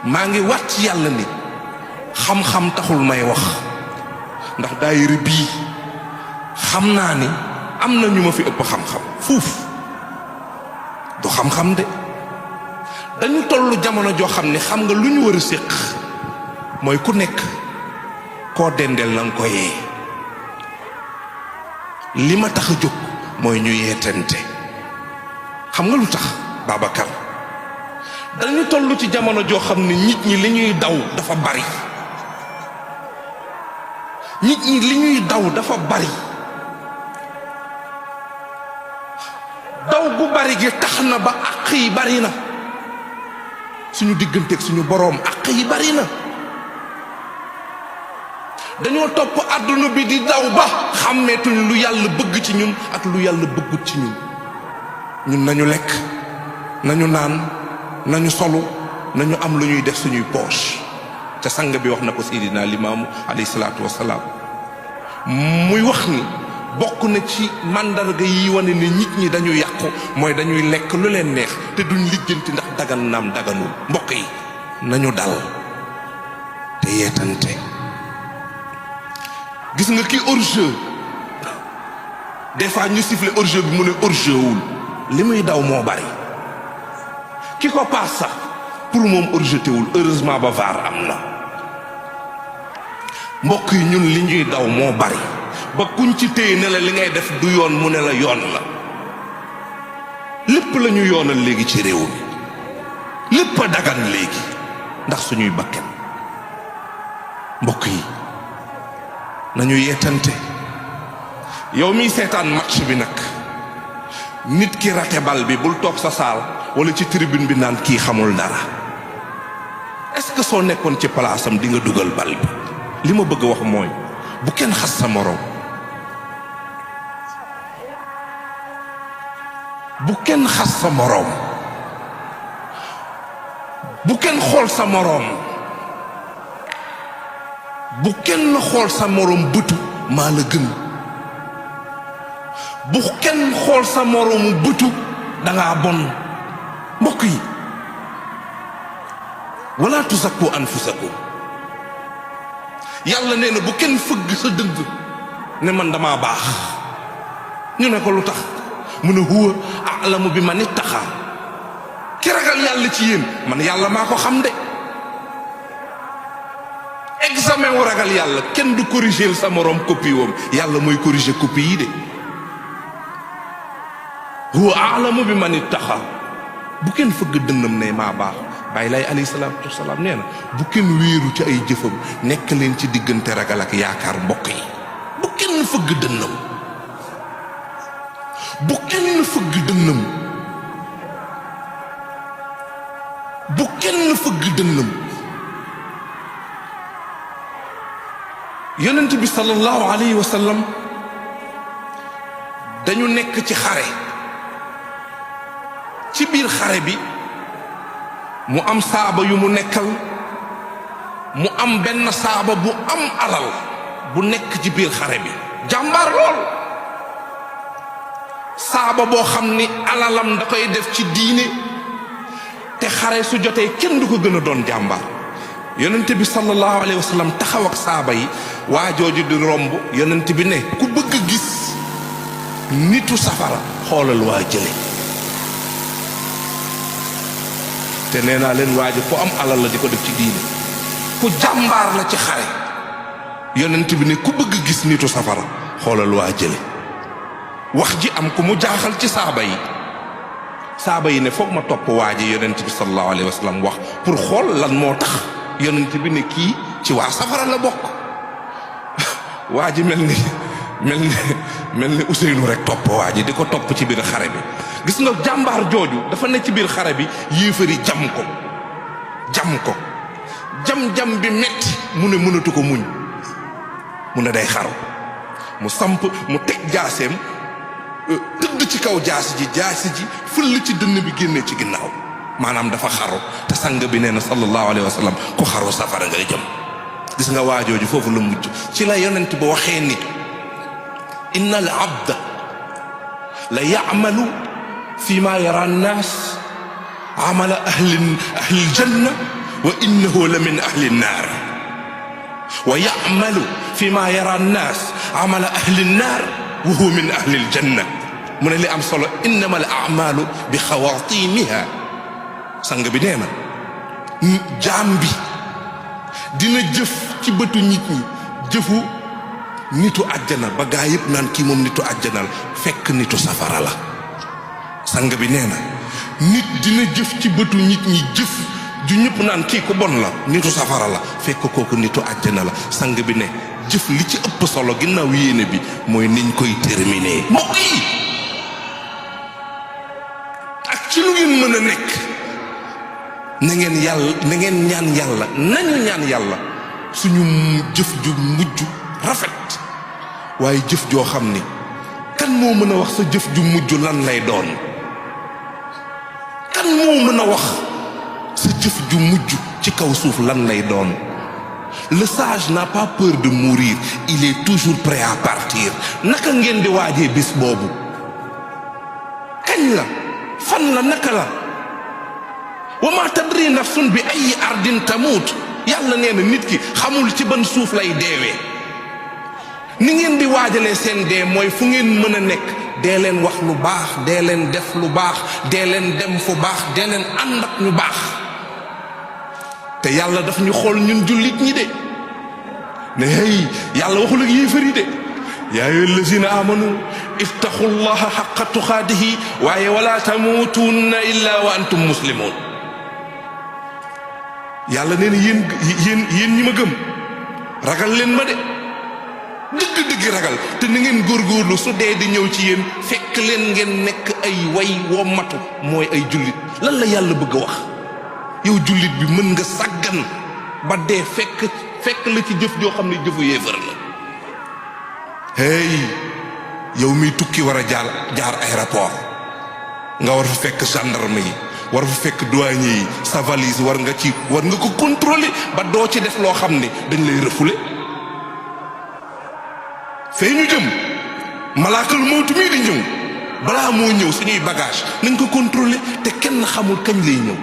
maa ngi wat ci yàlla ni xam-xam taxul may wax ndax daayira bii xam naa ni am na ñu ma fi ëpp xam-xam fuuf du xam-xam de dañu tollu jamono joo xam ni xam nga lu ñu war a séq mooy ku nekk koo dendeel na nga ko yee li ma tax a jóg mooy ñu yeetante xam nga lu tax Babacar dañu toll ci jamono joo xam ne nit ñi li ñuy daw dafa bari nit ñi li ñuy daw dafa bari daw gu bari gi tax na ba àq yi bari na suñu digganteeg suñu boroom àq yi bari na dañoo topp àdduna bi di daw ba xàmmeetuñ lu yàlla bëgg ci ñun ak lu yàlla bëggut ci ñun ñun nañu lekk nañu naan nañu solu nañu am lu ñuy def suñuy poche te sang bi wax na ko Seydina Limaamu alayhi salaatu wassalaam muy wax ni bokk na ci màndarga yi wane ni nit ñi dañu yàqu mooy dañuy lekk lu leen neex te duñ lijjanti ndax dagan naam daganul mbokk yi nañu dal te yeetante gis nga ki hors-jeu des fois ñu siffler hors-jeu bi mu ne hors-jeu wul li muy daw moo bari ki ko paas sax pour moom hors-jeu wul heureusement ba VAR am na mbokk yi ñun li ñuy daw moo bari ba kuñ ci téye ne la li ngay def du yoon mu ne la yoon la lépp la ñu yoonal léegi ci réew mi lépp a dagan léegi ndax suñuy bakken mbokk yi nañu yeetante yow miy seetaan match bi nag nit ki raté bal bi bul toog sa saal wala ci tribune bi naan kii xamul dara est-ce que soo nekkoon ci palaasam di nga dugal bal bi li ma bëgg a wax mooy bu kenn xas sa moroom bu kenn xas sa moroom bu kenn xool sa moroom bu kenn xool sa moroom bëtu maa la gën bu kenn xool sa moroomu bëtu dangaa bon mbokk yi wala tuzakku anfusakum yàlla nee na bu kenn fëgg sa dënd ne man damaa baax ñu ne ko lu tax mu ne huwa a'lamu bi man ittaqa ki ragal yàlla ci yéen man yàlla maa ko xam de examen wu ragal yàlla kenn du corriger sa moroom copie wam yàlla mooy corriger copie yi de huwa a'lamu bi man ittaqa bu kenn fëgg dënnam ne maa baax bàyyi lay alayhi salaatu wasalaam nee na bu kenn wéeru ci ay jëfam nekk leen ci diggante ragal ak yaakaar mbokk yi bu kenn fëgg dënnam bu kenn fëgg dënnam bu kenn fëgg dënnam yonent bi sallallahu alayhi wa sallam dañu nekk ci xare ci biir xare bi mu am saaba yu mu nekkal mu am benn saaba bu am alal bu nekk ci biir xare bi jàmbaar lool saaba boo xam ni alalam da koy def ci diine te xare su jotee kenn du ko gën a doon jàmbaar yonent bi sallallahu alayhi wa sallam taxaw ak saaba yi waa jooju di romb yonent bi ne ku bëgg a gis nitu safara xoolal waa jële te nee naa leen waa ji ku am alal la di ko def ci diine ku jàmbaar la ci xare yonent bi ne ku bëgg a gis nitu safara xoolal waa jële wax ji am ku mu jaaxal ci saaba yi ne foog ma topp waa ji yonent bi sallallahu alayhi wa sallam wax pour xool lan moo tax yonent bi ne kii ci waa safara la bokk waa ji mel ni Ousseynou rek topp waa ji di ko topp ci biir xare bi gis nga jàmbaar jooju dafa ne ci biir xare bi yéefari jam ko jam bi metti mu ne mënatu ko muñ mu ne day xaru mu samp mu teg jaaseem tëdd ci kaw jaasi ji fëll ci dënn bi génnee ci ginnaaw maanaam dafa xaru te sang bi nee na sallallahu alayhi wa sallam ku xaru safara ngay jëm gis nga waajooju foofu la mujj ci la yonent ba waxee ni inna al abda la ya'malu fi ma yara an-nas amala ahli al-janna wa innahu la min ahli an-nar wa ya'malu fima yara an-nas amala ahli an-nar wa huwa min ahli al-janna mu ne li am solo innama al-a'malu bi xawaatimiha sang bi nee na jaam bi dina jëf ci bëtu nit ñi jëfu nitu àjjana ba gaa yëpp naan kii moom nitu àjjana la fekk nitu safara la sang bi nee na nit dina jëf ci bëtu nit ñi jëf ju ñëpp naan kii ku bon la nitu safara la fekk kooku nitu àjjana la sang bi ne jëf li ci ëpp solo ginnaaw yéene bi mooy niñ koy terminer mbokk yi ak ci lu ngeen mën a nekk na ngeen ñaan yàlla nañu ñaan yàlla suñu jëf ju mujj rafet waaye jëf joo xam ni kan moo mën a wax sa jëf ju mujj lan lay doon kan moo mën a wax sa jëf ju mujj ci kaw suuf lan lay doon le sage n'a pas peur de mourir il est toujours prêt à partir naka ngeen di waajee bis boobu kañ la fan la naka la wa ma tadri nafsun bi ay ardin tamut yàlla nee na nit ki xamul ci ban suuf lay deewee ni ngeen di waajalee seen dee mooy fu ngeen mën a nekk dee leen wax lu baax dee leen def lu baax dee leen dem fu baax dee leen ànd ak ñu baax te yàlla daf ñu xool ñun jullit ñi de ne hey yàlla waxul ak yéefar yi de yaa ayyuha allazina amanu ittaqullaha haqqa tuqaatihi waaye wala tamutunna illa wa antum muslimun yàlla nee na yéen ñi ma gëm ragal leen ma de dëgg-dëgg ragal te ni ngeen góorgóorlu su dee di ñëw ci yéen fekk leen ngeen nekk ay way wommatu mooy ay jullit lan la yàlla bëgg a wax yow jullit bi mën nga sàggan ba dee fekk la ci jëf joo xam ne jëfu yéefar la hey yow miy tukki war a jaar aéroport nga war fa fekk gendarme yi war fa fekk douanier yi sa valise war nga ko contrôler ba doo ci def loo xam ne dañ lay refoulé fee ñu jëm malaakal mawtu mii di ñëw balaa moo ñëw suñuy bagage nañ ko contrôler te kenn xamul kañ lay ñëw